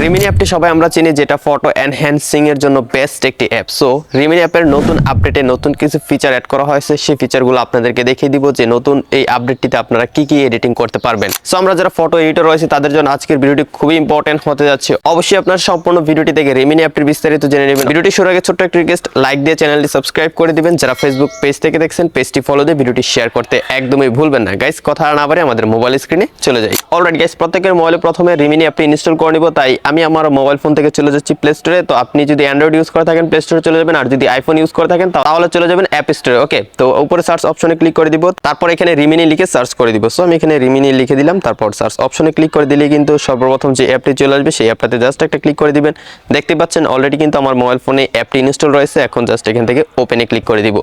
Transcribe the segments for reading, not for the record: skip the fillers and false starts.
Remini অ্যাপটি সবাই আমরা চিনি, যেটা ফটো এনহ্যান্সিং এর জন্য বেস্ট একটি অ্যাপ। সো রিমিনি অ্যাপের নতুন আপডেটে নতুন কিছু ফিচার অ্যাড করা হয়েছে, সেই ফিচারগুলো আপনাদেরকে দেখিয়ে দিব যে নতুন এই আপডেটটিতে আপনারা কি কি এডিটিং করতে পারবেন। সো আমরা যারা ফটো এডিটর রয়েছে তাদের জন্য আজকের ভিডিওটি খুবই ইম্পর্টেন্ট হতে যাচ্ছে। অবশ্যই আপনার সম্পূর্ণ ভিডিওটি দেখে রিমিনি অ্যাপটির বিস্তারিত জেনে নেবেন। ভিডিওটি শুরু আগে ছোট্ট একটা রিকোয়েস্ট, লাইক দিয়ে চ্যানেলটি সাবস্ক্রাইব করে দিবেন। যারা ফেসবুক পেজ থেকে দেখছেন পেজটি ফলো দিয়ে ভিডিওটি শেয়ার করতে একদমই ভুলবেন না। গাইস কথা না বাড়িয়ে আমাদের মোবাইল স্ক্রিনে চলে যাই। অলরাইট গাইস, প্রত্যেকের মোবাইলে প্রথমে রিমিনি অ্যাপটি ইনস্টল করে নিব। তাই আমি আমার মোবাইল ফোন থেকে চলে যাচ্ছি প্লে স্টোরে। তো আপনি যদি অ্যান্ড্রয়েড ইউজ করে থাকেন প্লে স্টোরে চলে যাবেন, আর যদি আইফোন ইউজ করে থাকেন তাহলে চলে যাবেন অ্যাপ স্টোরে। ওকে, তো উপরে সার্চ অপশনে ক্লিক করে দিব, তারপর এখানে রিমিনি লিখে সার্চ করে দিব। সো আমি এখানে রিমিনি লিখে দিলাম, তারপর সার্চ অপশনে ক্লিক করে দিলে কিন্তু সর্বপ্রথম যে অ্যাপটি চলে আসবে সেই অ্যাপটাতে জাস্ট একটা ক্লিক করে দিবেন। দেখতে পাচ্ছেন অলরেডি কিন্তু আমার মোবাইল ফোনে অ্যাপটি ইনস্টল রয়েছে। এখন জাস্ট এখান থেকে ওপেনে ক্লিক করে দিব।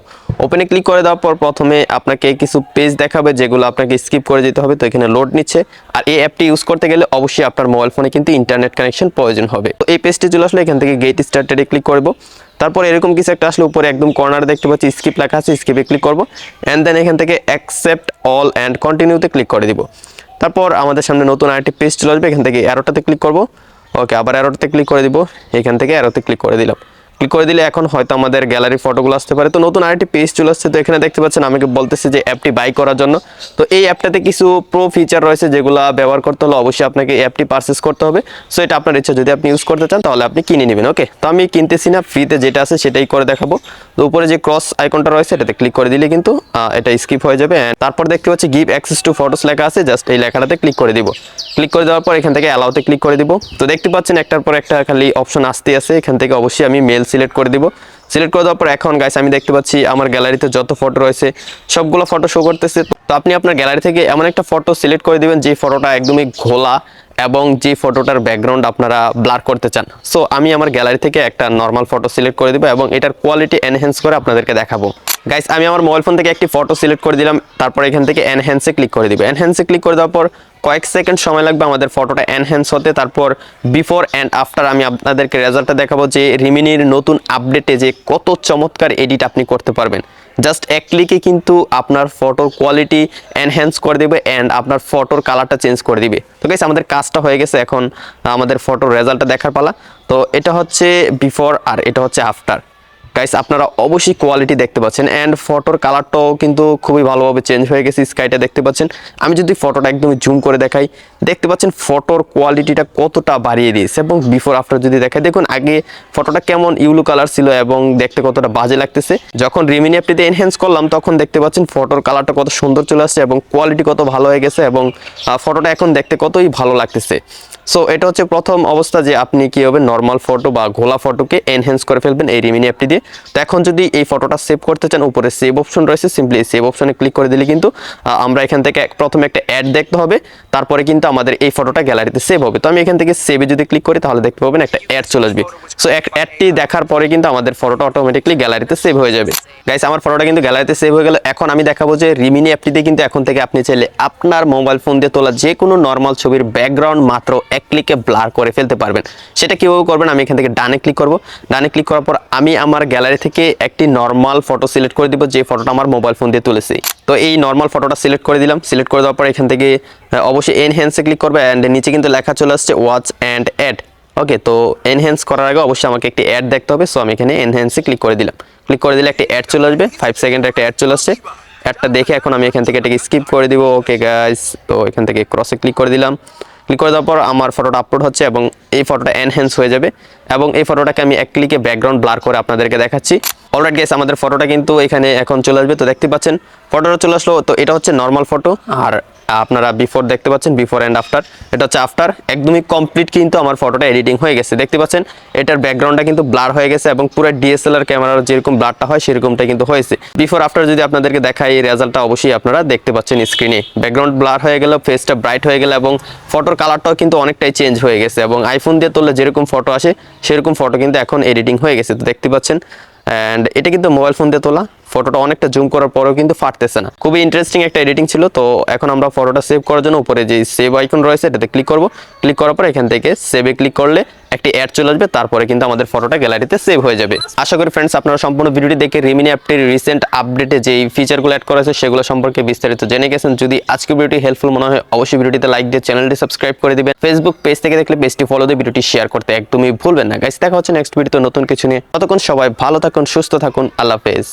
ওপেনে ক্লিক করে দেওয়ার পর প্রথমে আপনাকে কিছু পেজ দেখাবে যেগুলো আপনাকে স্কিপ করে যেতে হবে। তো এখানে লোড নিচ্ছে, আর এই অ্যাপটি ইউজ করতে গেলে অবশ্যই আপনার মোবাইল ফোনে কিন্তু ইন্টারনেট কানেকশন প্রয়োজন হবে। তো এই পেজটি চলে আসলে এখান থেকে গেট স্টার্টেডে ক্লিক করব। তারপর এরকম কিছু একটা আসলে উপরে একদম কর্নারে দেখতে পাচ্ছি স্কিপ লেখা আছে, স্কিপে ক্লিক করব। অ্যান্ড দেন এখান থেকে অ্যাকসেপ্ট অল অ্যান্ড কন্টিনিউতে ক্লিক করে দিব। তারপর আমাদের সামনে নতুন আরেকটি পেজ চলে আসবে, এখান থেকে অ্যারোটাতে ক্লিক করব। ওকে, আবার অ্যারোটাতে ক্লিক করে দিব, এখান থেকে অ্যারোতে ক্লিক করে দিলাম। ক্লিক করে দিলে এখন হয়তো আমাদের গ্যালারি ফটোগুলো আসতে পারে। তো নতুন আরেকটি পেজ চলে আসছে। তো এখানে দেখতে পাচ্ছেন আমাকে বলতেছে যে অ্যাপটি বাই করার জন্য। তো এই অ্যাপটাতে কিছু প্রো ফিচার রয়েছে যেগুলো ব্যবহার করতে হলে অবশ্যই আপনাকে অ্যাপটি পারচেস করতে হবে। সো এটা আপনার ইচ্ছা, যদি আপনি ইউজ করতে চান তাহলে আপনি কিনে নেবেন। ওকে, তো আমি কিনতেছি না, ফ্রিতে যেটা আছে সেটাই করে দেখাবো। তো উপরে যে ক্রস আইকনটা রয়েছে এটাতে ক্লিক করে দিলে কিন্তু এটা স্কিপ হয়ে যাবে। তারপর দেখতে পাচ্ছি গিভ অ্যাক্সেস টু ফটোস লেখা আছে, জাস্ট এই লেখাটাতে ক্লিক করে দিব। ক্লিক করে দেওয়ার পর এখান থেকে অ্যালাউতে ক্লিক করে দিব। তো দেখতে পাচ্ছেন একটার পর একটা খালি অপশন আসতে আছে। এখান থেকে অবশ্যই আমি মেল সিলেক্ট করে দিব। সিলেক্ট করে দেওয়ার পর এখন গাইস আমি দেখতে পাচ্ছি আমার গ্যালারিতে যত ফটো রয়েছে সবগুলো ফটো শো করতেছে। তো আপনি আপনার গ্যালারি থেকে এমন একটা ফটো সিলেক্ট করে দিবেন যে ফটোটা একদমই ঘোলা এবং যে ফটোটার ব্যাকগ্রাউন্ড আপনারা ব্লার করতে চান। সো আমি আমার গ্যালারি থেকে একটা নর্মাল ফটো সিলেক্ট করে দিব এবং এটার কোয়ালিটি এনহ্যান্স করে আপনাদেরকে দেখাবো। গাইস আমি আমার মোবাইল ফোন থেকে একটি ফটো সিলেক্ট করে দিলাম, তারপর এখান থেকে এনহ্যান্সে ক্লিক করে দিব। এনহ্যান্সে ক্লিক করে দেওয়ার পর কয়েক সেকেন্ড সময় লাগবে আমাদের ফটোটা এনহ্যান্স হতে। তারপর বিফোর অ্যান্ড আফটার আমি আপনাদেরকে রেজাল্টটা দেখাবো যে রিমিনির নতুন আপডেটে যে কত চমৎকার এডিট আপনি করতে পারবেন। জাস্ট এক ক্লিকে কিন্তু আপনার ফটোর কোয়ালিটি এনহ্যান্স করে দেবে অ্যান্ড আপনার ফটোর কালারটা চেঞ্জ করে দিবে। তো গাইস আমাদের কাজটা হয়ে গেছে, এখন আমাদের ফটোর রেজাল্টটা দেখার পালা। তো এটা হচ্ছে বিফোর আর এটা হচ্ছে আফটার। গাইস আপনারা অবশ্যই কোয়ালিটি দেখতে পাচ্ছেন অ্যান্ড ফটোর কালারটাও কিন্তু খুবই ভালোভাবে চেঞ্জ হয়ে গেছে। স্কাইটা দেখতে পাচ্ছেন। আমি যদি ফটোটা একদমই জুম করে দেখাই, দেখতে পাচ্ছেন ফটোর কোয়ালিটিটা কতটা বাড়িয়ে দিয়েছে। এবং বিফোর আফটার যদি দেখাই, দেখুন আগে ফটোটা কেমন ইউলো কালার ছিল এবং দেখতে কতটা বাজে লাগতেছে। যখন রিমিনি অ্যাপটিতে এনহ্যান্স করলাম তখন দেখতে পাচ্ছেন ফটোর কালারটা কত সুন্দর চলে আসছে এবং কোয়ালিটি কত ভালো হয়ে গেছে এবং ফটোটা এখন দেখতে কতই ভালো লাগতেছে। সো এটা হচ্ছে প্রথম অবস্থা যে আপনি কি হবে নর্মাল ফটো বা ঘোলা ফটোকে এনহ্যান্স করে ফেলবেন এই রিমিনি অ্যাপটি দিয়ে। তো এখন যদি এই ফটোটা সেভ করতে চান, উপরে সেভ অপশন রয়েছে, সিম্পলি সেভ অপশনে ক্লিক করে দিলে কিন্তু আমরা এখান থেকে প্রথমে একটা অ্যাড দেখতে হবে, তারপরে কিন্তু আমাদের এই ফটোটা গ্যালারিতে সেভ হবে। তো আমি এখান থেকে সেভে যদি ক্লিক করি তাহলে দেখতে পাবেন একটা অ্যাড চলে আসবে। সো অ্যাডটি দেখার পরে কিন্তু আমাদের ফটোটা অটোমেটিকলি গ্যালারিতে সেভ হয়ে যাবে। গাইস আমার ফটোটা কিন্তু গ্যালারিতে সেভ হয়ে গেল। এখন আমি দেখাবো যে রিমিনি অ্যাপটিতে কিন্তু এখন থেকে আপনি চাইলে আপনার মোবাইল ফোন দিয়ে তোলা যে কোনো নর্মাল ছবির ব্যাকগ্রাউন্ড মাত্র এক ক্লিকে ব্লার করে ফেলতে পারবেন। সেটা কিভাবে করবেন, আমি এখান থেকে ডানে ক্লিক করব। ডানে ক্লিক করার পর আমি আমার গ্যালারি থেকে একটি নর্মাল ফটো সিলেক্ট করে দিব যে ফটোটা আমার মোবাইল ফোন দিয়ে তুলেছি। তো এই নর্মাল ফটোটা সিলেক্ট করে দিলাম। সিলেক্ট করে দেওয়ার পর এখান থেকে অবশ্যই এনহ্যান্সে ক্লিক করবে অ্যান্ড নিচে কিন্তু লেখা চলে আসছে ওয়াচ অ্যান্ড অ্যাড। ওকে, তো এনহ্যান্স করার আগে অবশ্যই আমাকে একটি অ্যাড দেখতে হবে। সো আমি এখানে এনহ্যান্সে ক্লিক করে দিলাম। ক্লিক করে দিলে একটি অ্যাড চলে আসবে, 5 সেকেন্ডের একটা অ্যাড চলে আসছে। অ্যাডটা দেখে এখন আমি এখান থেকে এটাকে স্কিপ করে দিব। ওকে গাইস, তো এখান থেকে ক্রসে ক্লিক করে দিলাম। ক্লিক করে দেওয়ার পর আমার ফটোটা আপলোড হচ্ছে এবং এই ফটোটা এনহ্যান্স হয়ে যাবে এবং এই ফটোটাকে আমি এক ক্লিকে ব্যাকগ্রাউন্ড ব্লার করে আপনাদেরকে দেখাচ্ছি। অলরাইট গাইস আমাদের ফটোটা কিন্তু এখানে এখন চলে আসবে। তো দেখতে পাচ্ছেন ফটোটা চলে আসলো। তো এটা হচ্ছে নর্মাল ফটো আর আপনারা বিফোর দেখতে পাচ্ছেন, বিফোর অ্যান্ড আফটার। এটা হচ্ছে আফটার, একদমই কমপ্লিট কিন্তু আমার ফটোটা এডিটিং হয়ে গেছে। দেখতে পাচ্ছেন এটার ব্যাকগ্রাউন্ডটা কিন্তু ব্লার হয়ে গেছে এবং পুরো ডিএসএলআর ক্যামেরার যেরকম ব্লারটা হয় সেরকমটা কিন্তু হয়েছে। বিফোর আফটার যদি আপনাদেরকে দেখাই এই রেজাল্টটা অবশ্যই আপনারা দেখতে পাচ্ছেন স্ক্রিনে। ব্যাকগ্রাউন্ড ব্লার হয়ে গেল, ফেসটা ব্রাইট হয়ে গেল এবং ফটোর কালারটাও কিন্তু অনেকটাই চেঞ্জ হয়ে গেছে এবং আইফোন দিয়ে তুললে যেরকম ফটো আসে সেরকম ফটো কিন্তু এখন এডিটিং হয়ে গেছে। তো দেখতে পাচ্ছেন অ্যান্ড এটা কিন্তু মোবাইল ফোন দিয়ে তোলা ফটোটা অনেকটা জুম করার পরেও কিন্তু ফাটতেছে না। খুবই ইন্টারেস্টিং একটা এডিটিং ছিল। তো এখন আমরা ফটোটা সেভ করার জন্য উপরে যে সেভ আইকন রয়েছে এটাতে ক্লিক করব। ক্লিক করার পর এখান থেকে সেভে ক্লিক করলে একটি অ্যাড চলে আসবে, তারপরে কিন্তু আমাদের ফটোটা গ্যালারিতে সেভ হয়ে যাবে। আশা করি ফ্রেন্ডস আপনারা সম্পূর্ণ ভিডিওটি দেখে রিমিনি অ্যাপটির রিসেন্ট আপডেটে যেই ফিচারগুলো অ্যাড করা হয়েছে সেগুলো সম্পর্কে বিস্তারিত জেনে গেছেন। যদি আজকের ভিডিওটি হেল্পফুল মনে হয় অবশ্যই ভিডিওটিতে লাইক দিয়ে চ্যানেলটি সাবস্ক্রাইব করে দিবেন। ফেসবুক পেজ থেকে দেখলে পেজটি ফলো দিয়ে ভিডিওটি শেয়ার করতে একদমই ভুলবেন না। গাইস দেখা হচ্ছে নেক্সট ভিডিওতে নতুন কিছু নিয়ে। ততক্ষণ সবাই ভালো থাকুন, সুস্থ থাকুন, আল্লাহ হাফেজ।